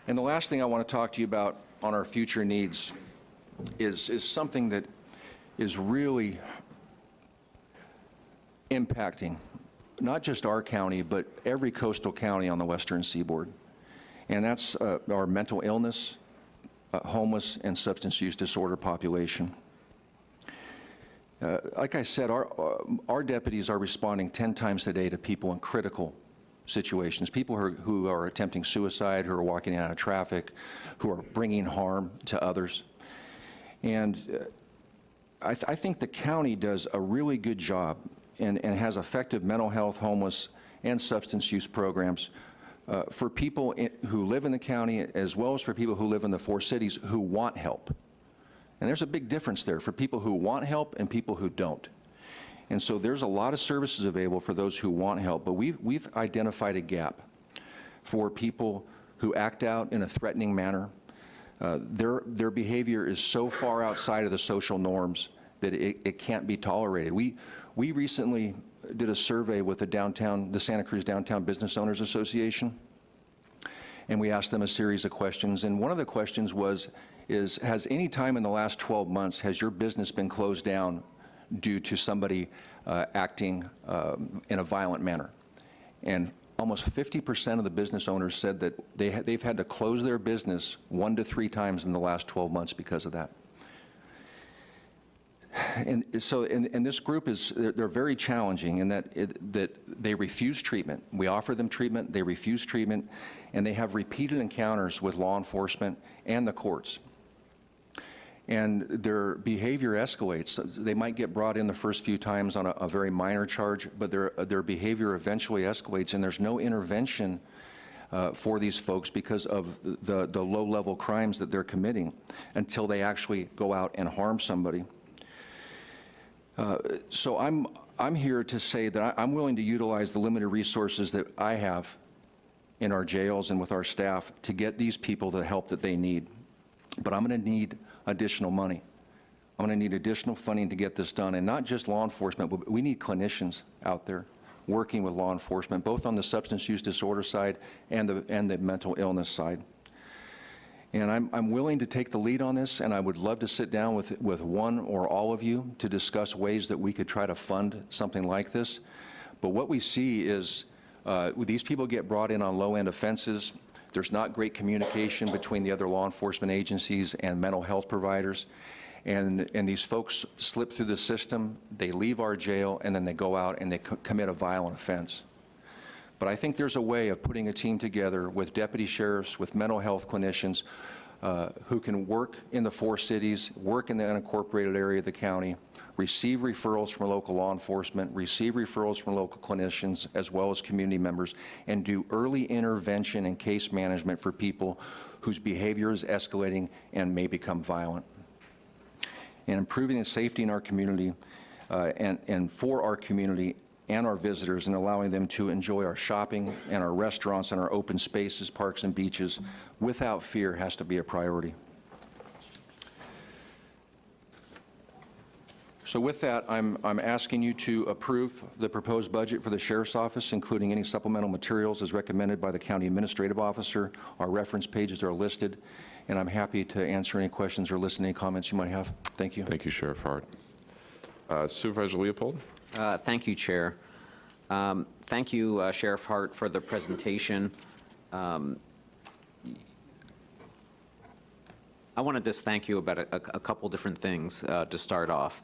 And the last thing I want to talk to you about on our future needs is something that is really impacting not just our county, but every coastal county on the western seaboard. And that's our mental illness, homeless, and substance use disorder population. Like I said, our deputies are responding 10 times a day to people in critical situations, people who are attempting suicide, who are walking out of traffic, who are bringing harm to others. And I think the county does a really good job and has effective mental health, homeless, and substance use programs for people who live in the county, as well as for people who live in the 4 cities who want help. And there's a big difference there for people who want help and people who don't. And so there's a lot of services available for those who want help, but we've identified a gap for people who act out in a threatening manner. Their behavior is so far outside of the social norms that it can't be tolerated. We recently did a survey with the Santa Cruz Downtown Business Owners Association, and we asked them a series of questions. And one of the questions is has any time in the last 12 months has your business been closed down due to somebody acting in a violent manner? And almost 50% of the business owners said that they've had to close their business 1 to 3 times in the last 12 months because of that. And so, and this group they're very challenging in that they refuse treatment. We offer them treatment, they refuse treatment, and they have repeated encounters with law enforcement and the courts. And their behavior escalates. They might get brought in the first few times on a very minor charge, but their behavior eventually escalates, and there's no intervention for these folks because of the low-level crimes that they're committing until they actually go out and harm somebody. So I'm here to say that I'm willing to utilize the limited resources that I have in our jails and with our staff to get these people the help that they need. But I'm going to need additional money. I'm going to need additional funding to get this done, and not just law enforcement, but we need clinicians out there working with law enforcement, both on the substance use disorder side and the mental illness side. And I'm willing to take the lead on this, and I would love to sit down with one or all of you to discuss ways that we could try to fund something like this. But what we see is these people get brought in on low-end offenses. There's not great communication between the other law enforcement agencies and mental health providers. And these folks slip through the system, they leave our jail, and then they go out and they commit a violent offense. But I think there's a way of putting a team together with deputy sheriffs, with mental health clinicians who can work in the 4 cities, work in the unincorporated area of the county, receive referrals from local law enforcement, receive referrals from local clinicians, as well as community members, and do early intervention and case management for people whose behavior is escalating and may become violent. And improving the safety in our community and for our community and our visitors, and allowing them to enjoy our shopping and our restaurants and our open spaces, parks and beaches without fear has to be a priority. So with that, I'm asking you to approve the proposed budget for the Sheriff's Office, including any supplemental materials as recommended by the County Administrative Officer. Our reference pages are listed, and I'm happy to answer any questions or listen to any comments you might have. Thank you. Thank you, Sheriff Hart. Supervisor Leopold? Thank you, Chair. Thank you, Sheriff Hart, for the presentation. I want to just thank you about a couple different things to start off.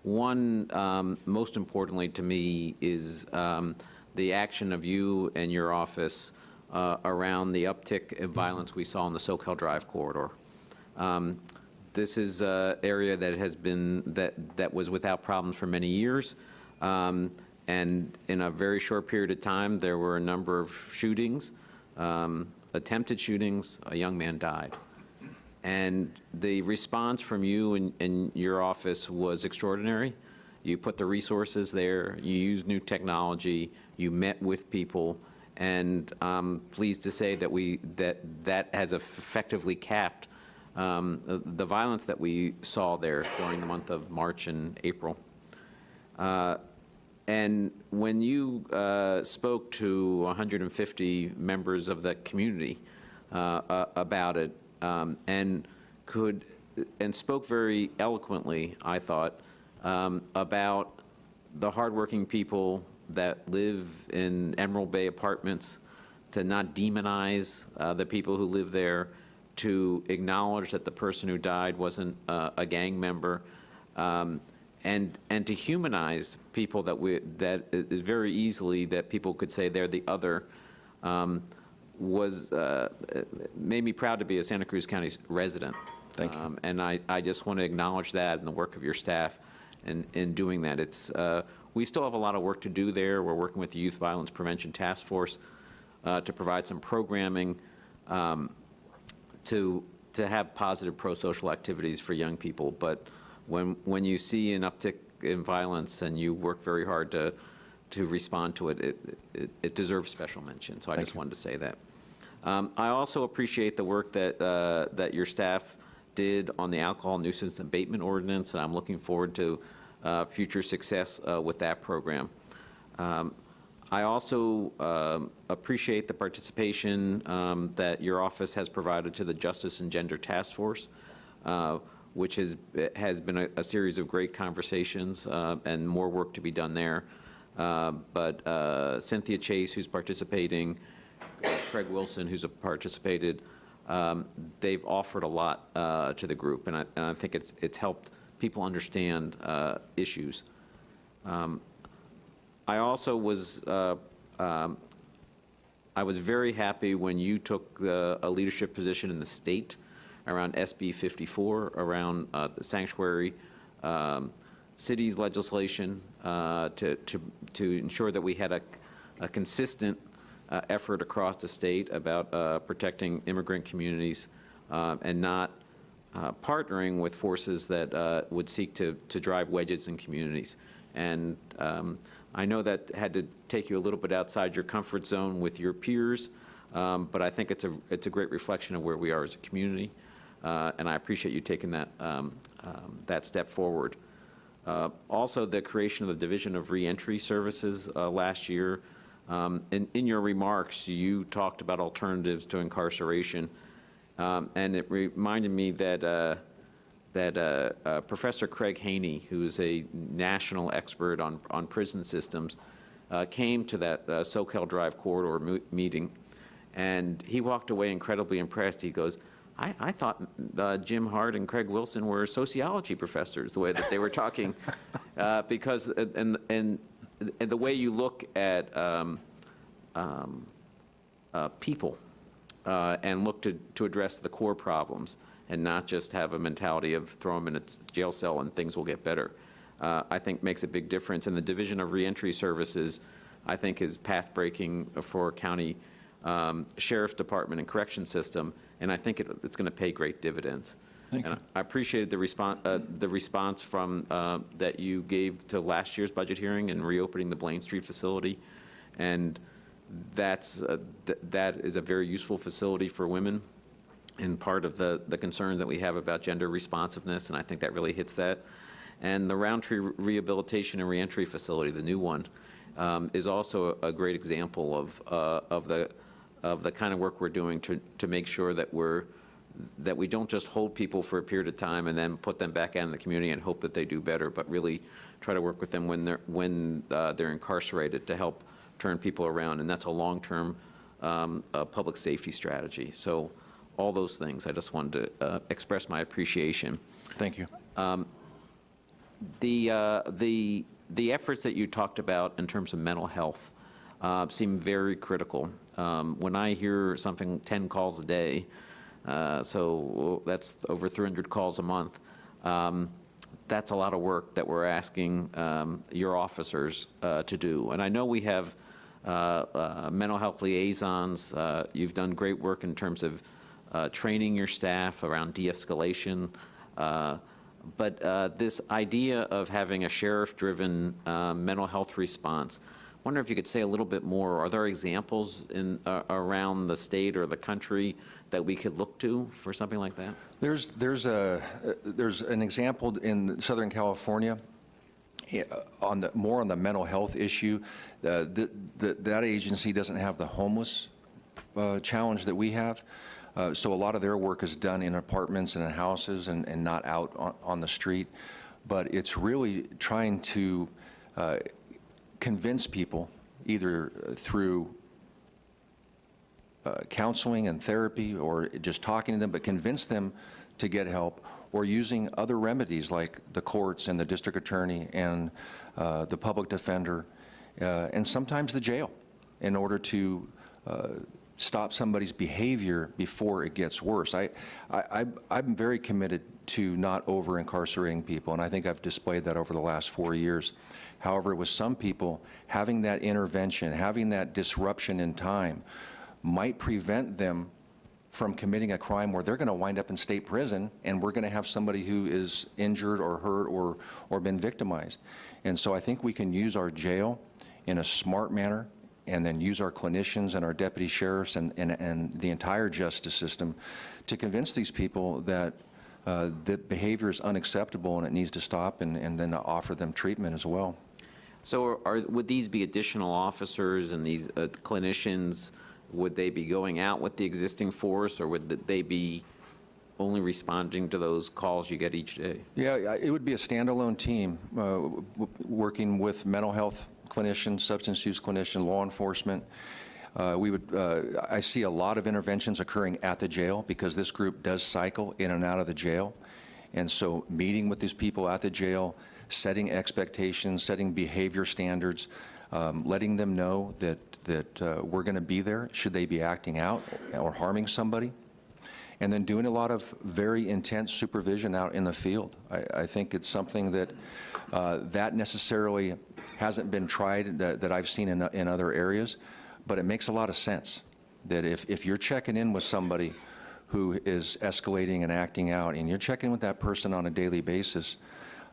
One, most importantly to me, is the action of you and your office around the uptick in violence we saw in the Soquel Drive corridor. This is an area that has been, that was without problems for many years. And in a very short period of time, there were a number of shootings, attempted shootings. A young man died. And the response from you and your office was extraordinary. You put the resources there, you used new technology, you met with people, and I'm pleased to say that that has effectively capped the violence that we saw there during the month of March and April. And when you spoke to 150 members of the community, about it, and spoke very eloquently, I thought, about the hardworking people that live in Emerald Bay Apartments, to not demonize the people who live there, to acknowledge that the person who died wasn't a gang member, and to humanize people that is very easily that people could say they're the other, made me proud to be a Santa Cruz County resident. Thank you. And I just want to acknowledge that and the work of your staff in doing that. We still have a lot of work to do there. We're working with the Youth Violence Prevention Task Force to provide some programming to have positive pro-social activities for young people. But when you see an uptick in violence and you work very hard to respond to it, it deserves special mention. So I just wanted to say that. I also appreciate the work that your staff did on the alcohol nuisance abatement ordinance, and I'm looking forward to future success with that program. I also appreciate the participation that your office has provided to the Justice and Gender Task Force, which has been a series of great conversations and more work to be done there. But Cynthia Chase, who's participating, Craig Wilson, who's participated, they've offered a lot to the group, and I think it's helped people understand issues. I also was very happy when you took a leadership position in the state around SB 54, around the sanctuary cities legislation to ensure that we had a consistent effort across the state about protecting immigrant communities and not partnering with forces that would seek to drive wedges in communities. And I know that had to take you a little bit outside your comfort zone with your peers, but I think it's a great reflection of where we are as a community, and I appreciate you taking that step forward. Also, the creation of the Division of Reentry Services last year. In your remarks, you talked about alternatives to incarceration, and it reminded me that Professor Craig Haney, who is a national expert on prison systems, came to that Soquel Drive corridor meeting, and he walked away incredibly impressed. He goes, I thought Jim Hart and Craig Wilson were sociology professors, the way that they were talking, because and the way you look at people and look to address the core problems and not just have a mentality of throw them in a jail cell and things will get better, I think makes a big difference. And the Division of Reentry Services, I think, is path-breaking for county sheriff's department and correction system, and I think it's going to pay great dividends. Thank you. I appreciated the response from that you gave to last year's budget hearing and reopening the Blaine Street facility, and that is a very useful facility for women, and part of the concern that we have about gender responsiveness, and I think that really hits that. And the Roundtree Rehabilitation and Reentry Facility, the new one, is also a great example of the kind of work we're doing to make sure that we don't just hold people for a period of time and then put them back out in the community and hope that they do better, but really try to work with them when they're incarcerated to help turn people around, and that's a long-term public safety strategy. So all those things, I just wanted to express my appreciation. Thank you. The efforts that you talked about in terms of mental health seem very critical. When I hear something 10 calls a day, so that's over 300 calls a month, that's a lot of work that we're asking your officers to do. And I know we have mental health liaisons. You've done great work in terms of training your staff around de-escalation. But this idea of having a sheriff-driven mental health response, I wonder if you could say a little bit more. Are there examples around the state or the country that we could look to for something like that? There's an example in Southern California more on the mental health issue. That agency doesn't have the homeless challenge that we have. So a lot of their work is done in apartments and in houses and not out on the street. But it's really trying to convince people, either through counseling and therapy or just talking to them, but convince them to get help, or using other remedies like the courts and the district attorney and the public defender, and sometimes the jail, in order to stop somebody's behavior before it gets worse. I'm very committed to not over-incarcerating people, and I think I've displayed that over the last 4 years. However, with some people, having that intervention, having that disruption in time might prevent them from committing a crime where they're going to wind up in state prison, and we're going to have somebody who is injured or hurt or been victimized. And so I think we can use our jail in a smart manner, and then use our clinicians and our deputy sheriffs and the entire justice system to convince these people that the behavior is unacceptable and it needs to stop, and then offer them treatment as well. So would these be additional officers and these clinicians? Would they be going out with the existing force, or would they be only responding to those calls you get each day? Yeah, it would be a standalone team working with mental health clinicians, substance use clinician, law enforcement. I see a lot of interventions occurring at the jail because this group does cycle in and out of the jail. And so meeting with these people at the jail, setting expectations, setting behavior standards, letting them know that we're going to be there should they be acting out or harming somebody, and then doing a lot of very intense supervision out in the field. I think it's something that that necessarily hasn't been tried that I've seen in other areas, but it makes a lot of sense that if you're checking in with somebody who is escalating and acting out, and you're checking with that person on a daily basis,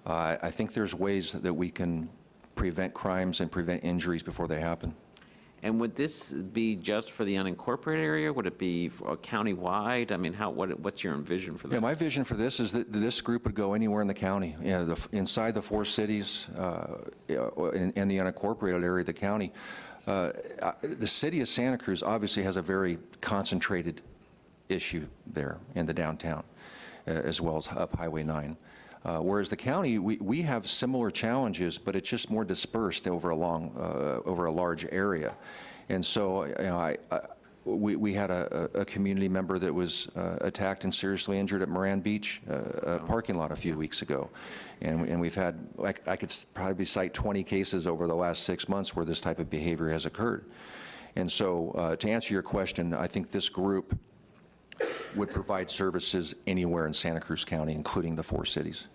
I think there's ways that we can prevent crimes and prevent injuries before they happen. And would this be just for the unincorporated area? Would it be county-wide? I mean, what's your vision for that? Yeah, my vision for this is that this group would go anywhere in the county, inside the 4 cities and the unincorporated area of the county. The city of Santa Cruz obviously has a very concentrated issue there in the downtown, as well as up Highway 9. Whereas the county, we have similar challenges, but it's just more dispersed over a large area. And so, we had a community member that was attacked and seriously injured at Moran Beach parking lot a few weeks ago. And we've had, I could probably cite 20 cases over the last 6 months where this type of behavior has occurred. And so, to answer your question, I think this group would provide services anywhere in Santa Cruz County, including the 4 cities.